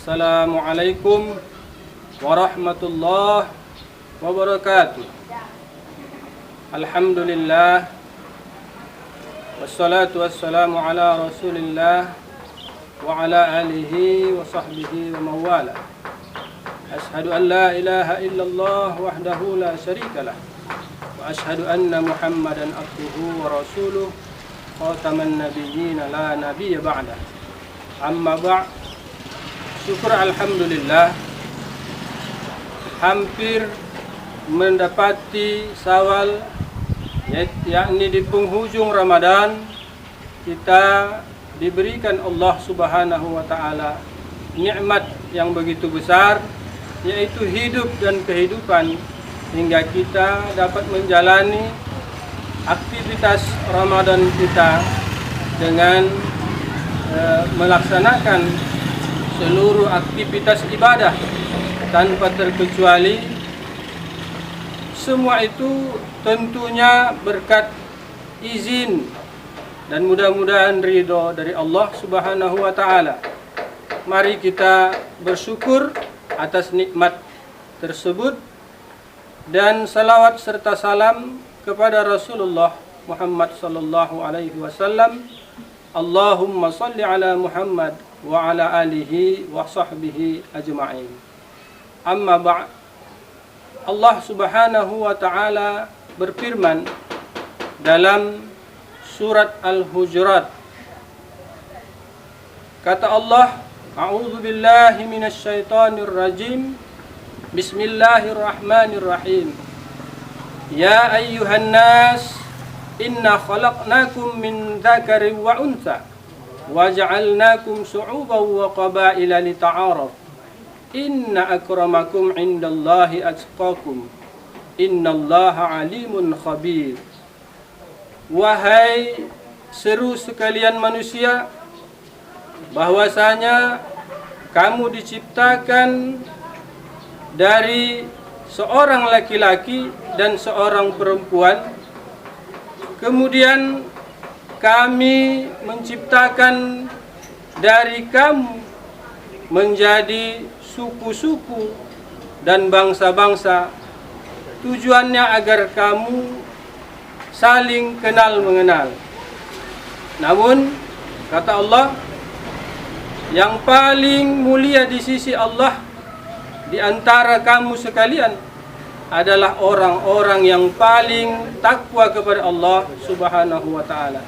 Assalamualaikum warahmatullahi wabarakatuh. Alhamdulillah, wassalatu wassalamu ala rasulillah wa ala alihi wa sahbihi wa mawala. Ashhadu an la ilaha illallah wahdahu la syarikalah, wa ashhadu anna muhammadan abduhu wa rasuluh, khataman nabiyyin la nabiyya ba'dah. Amma ba', syukur alhamdulillah, hampir mendapati Syawal, yakni di penghujung Ramadan, kita diberikan Allah Subhanahu wa Ta'ala nikmat yang begitu besar, yaitu hidup dan kehidupan, hingga kita dapat menjalani aktivitas Ramadan kita dengan melaksanakan seluruh aktivitas ibadah tanpa terkecuali. Semua itu tentunya berkat izin dan mudah-mudahan ridho dari Allah Subhanahu wa Ta'ala. Mari kita bersyukur atas nikmat tersebut dan salawat serta salam kepada Rasulullah Muhammad sallallahu alaihi wasallam. Allahumma salli ala Muhammad wa ala alihi wa sahbihi ajma'in. Amma ba', Allah Subhanahu wa Ta'ala berfirman dalam surat Al-Hujurat. Kata Allah, a'udzu billahi minasy syaithanir rajim. Bismillahirrahmanirrahim. Ya ayyuhan nas, inna khalaqnakum min dzakarin wa untha wa ja'alnakum syu'uban wa qabaila lita'arafu. Inna akramakum indallahi atqakum. Innallaha alimun khabir. Wahai seru sekalian manusia, bahwasanya kamu diciptakan dari seorang laki-laki dan seorang perempuan. Kemudian kami menciptakan dari kamu menjadi suku-suku dan bangsa-bangsa, tujuannya agar kamu saling kenal mengenal. Namun kata Allah, yang paling mulia di sisi Allah di antara kamu sekalian adalah orang-orang yang paling takwa kepada Allah Subhanahu wa Ta'ala.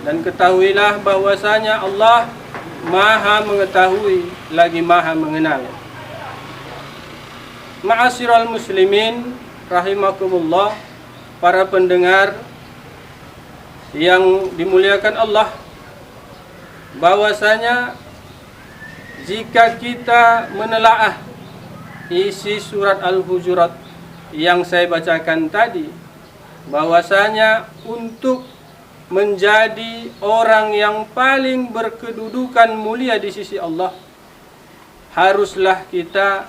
Dan ketahuilah bahwasanya Allah Maha mengetahui lagi Maha mengenal. Ma'asyiral muslimin rahimakumullah, para pendengar yang dimuliakan Allah, bahwasanya jika kita menelaah isi surat Al-Hujurat yang saya bacakan tadi, bahwasanya untuk menjadi orang yang paling berkedudukan mulia di sisi Allah, haruslah kita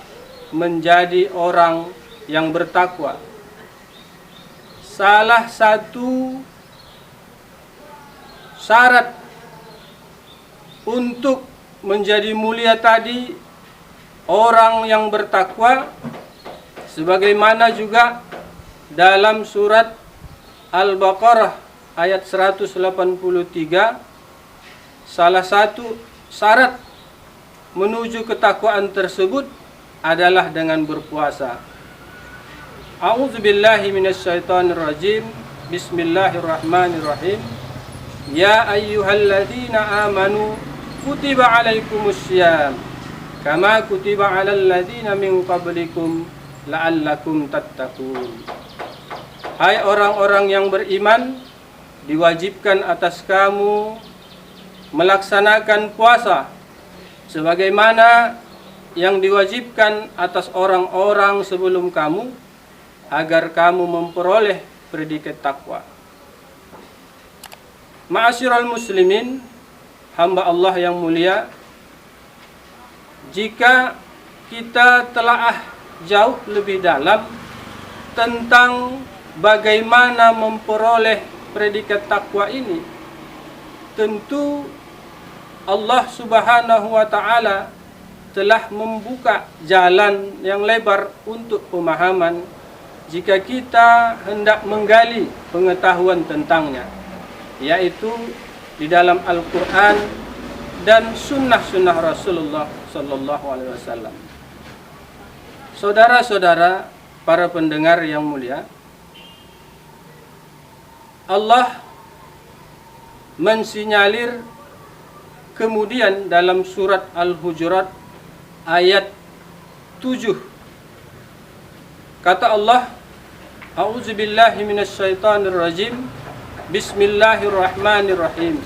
menjadi orang yang bertakwa. Salah satu syarat untuk menjadi mulia tadi orang yang bertakwa, sebagaimana juga dalam surat Al-Baqarah ayat 183, salah satu syarat menuju ketakwaan tersebut adalah dengan berpuasa. A'udzu billahi minasyaitonir rajim. Bismillahirrahmanirrahim. Ya ayyuhalladzina amanu kutiba alaikumussyam kama kutiba alal ladzina min qablikum la'allakum tattaqun. Hai orang-orang yang beriman, diwajibkan atas kamu melaksanakan puasa sebagaimana yang diwajibkan atas orang-orang sebelum kamu, agar kamu memperoleh predikat takwa. Ma'asyiral muslimin, hamba Allah yang mulia, jika kita telaah jauh lebih dalam tentang bagaimana memperoleh predikat takwa ini, tentu Allah Subhanahu wa Ta'ala telah membuka jalan yang lebar untuk pemahaman jika kita hendak menggali pengetahuan tentangnya, yaitu di dalam Al-Quran dan sunnah-sunnah Rasulullah Sallallahu Alaihi Wasallam. Saudara-saudara, para pendengar yang mulia, Allah mensinyalir kemudian dalam surat Al-Hujurat ayat 7. Kata Allah, A'udzubillahi minasyaitonirrajim. Bismillahirrahmanirrahim.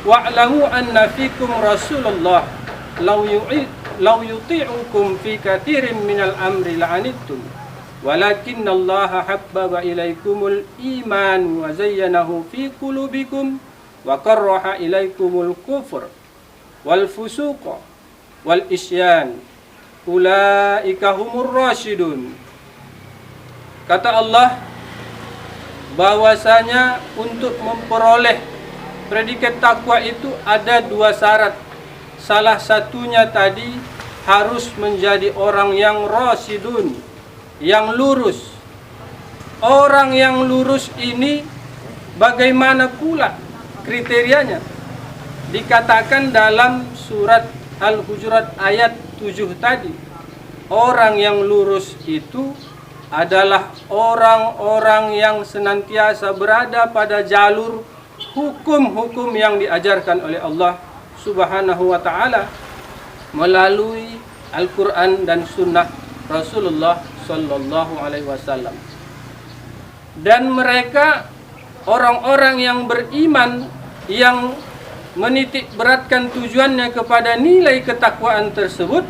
Wa'lamu anna fikum Rasulullah law yuti'ukum fi katsirin minal amri la'anittum walakinnallaha habbaba ilaikumul iman wa zayyanahu fi qulubikum wa karraha ilaikumul kufr wal fusuqa wal isyan ulaika humur rasyidun. Kata Allah bahwasanya untuk memperoleh predikat takwa itu ada dua syarat. Salah satunya tadi harus menjadi orang yang rasyidun, yang lurus. Orang yang lurus ini bagaimana pula kriterianya? Dikatakan dalam surat Al-Hujurat ayat 7 tadi, orang yang lurus itu adalah orang-orang yang senantiasa berada pada jalur hukum-hukum yang diajarkan oleh Allah Subhanahu wa ta'ala melalui Al-Quran dan Sunnah Rasulullah Sallallahu Alaihi Wasallam. Dan mereka orang-orang yang beriman yang menitik beratkan tujuannya kepada nilai ketakwaan tersebut,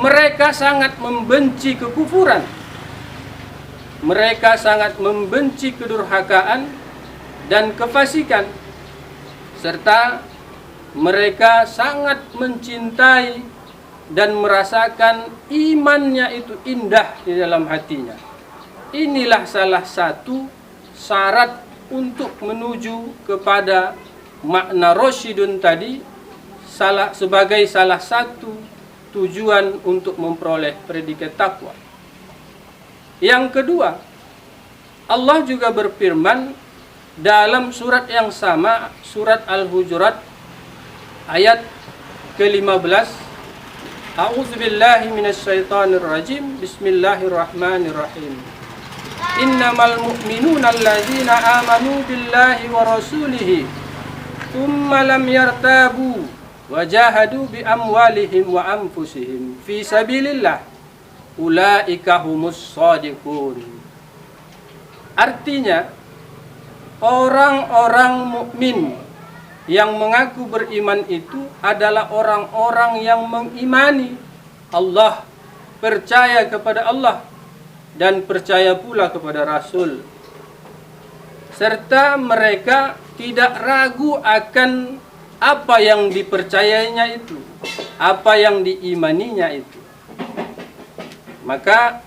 mereka sangat membenci kekufuran. Mereka sangat membenci kedurhakaan dan kefasikan, serta mereka sangat mencintai dan merasakan imannya itu indah di dalam hatinya. Inilah salah satu syarat untuk menuju kepada makna rasyidun tadi, sebagai salah satu tujuan untuk memperoleh predikat takwa. Yang kedua, Allah juga berfirman dalam surat yang sama, surat Al-Hujurat ayat ke-15. A'udzubillahi minasyaitonirrajim. Bismillahirrahmanirrahim. Innamal mu'minuna alladzina amanu billahi wa rasulihi thumma lam yartabu wa jahadu bi amwalihim wa anfusihim fi sabilillah ulaika humus shadiqun. Artinya, orang-orang mukmin yang mengaku beriman itu adalah orang-orang yang mengimani Allah, percaya kepada Allah dan percaya pula kepada Rasul, serta mereka tidak ragu akan apa yang dipercayainya itu, apa yang diimaninya itu. Maka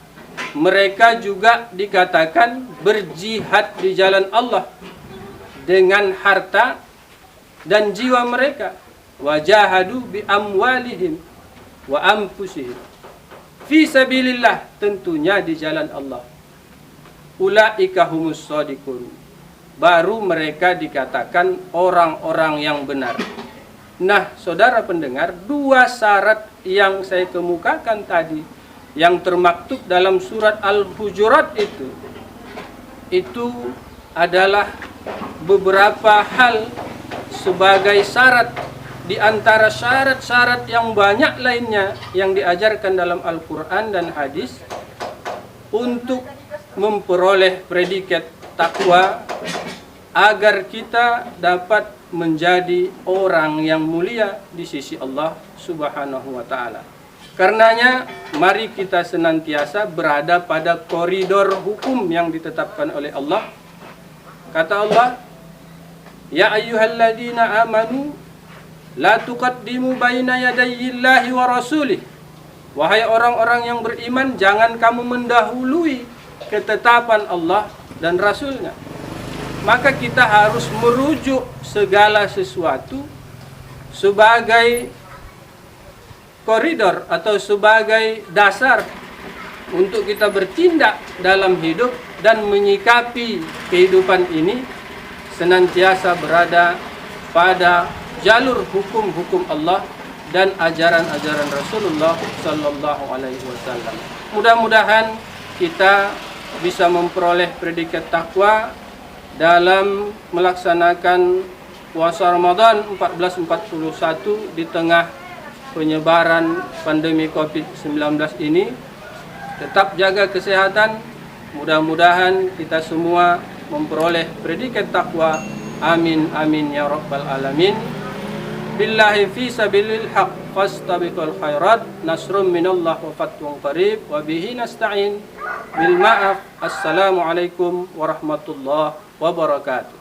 mereka juga dikatakan berjihad di jalan Allah dengan harta dan jiwa mereka. Wajahadu bi amwalihim wa anfusihim fi sabilillah, tentunya di jalan Allah. Ulaika humus shadiqun. Baru mereka dikatakan orang-orang yang benar. Nah, saudara pendengar, dua syarat yang saya kemukakan tadi, yang termaktub dalam surat Al-Hujurat itu adalah beberapa hal sebagai syarat di antara syarat-syarat yang banyak lainnya yang diajarkan dalam Al-Quran dan hadis untuk memperoleh predikat takwa agar kita dapat menjadi orang yang mulia di sisi Allah Subhanahu wa ta'ala. Karenanya, mari kita senantiasa berada pada koridor hukum yang ditetapkan oleh Allah. Kata Allah, Ya ayyuhalladzina amanu la tuqaddimu baina yadayillahi wa rasulih. Wahai orang-orang yang beriman, jangan kamu mendahului ketetapan Allah dan Rasulnya. Maka kita harus merujuk segala sesuatu sebagai koridor atau sebagai dasar untuk kita bertindak dalam hidup dan menyikapi kehidupan ini senantiasa berada pada jalur hukum-hukum Allah dan ajaran-ajaran Rasulullah Sallallahu Alaihi Wasallam. Mudah-mudahan kita bisa memperoleh predikat takwa dalam melaksanakan puasa Ramadan 1441 di tengah penyebaran pandemi COVID-19 ini. Tetap jaga kesehatan. Mudah-mudahan kita semua memperoleh predikat takwa. Amin amin ya rabbal alamin. Billahi fi sabilil haq fastabiqul khairat nasrum minallah wa fathun qarib wa bihi nasta'in bil ma'af. Assalamualaikum warahmatullahi wabarakatuh.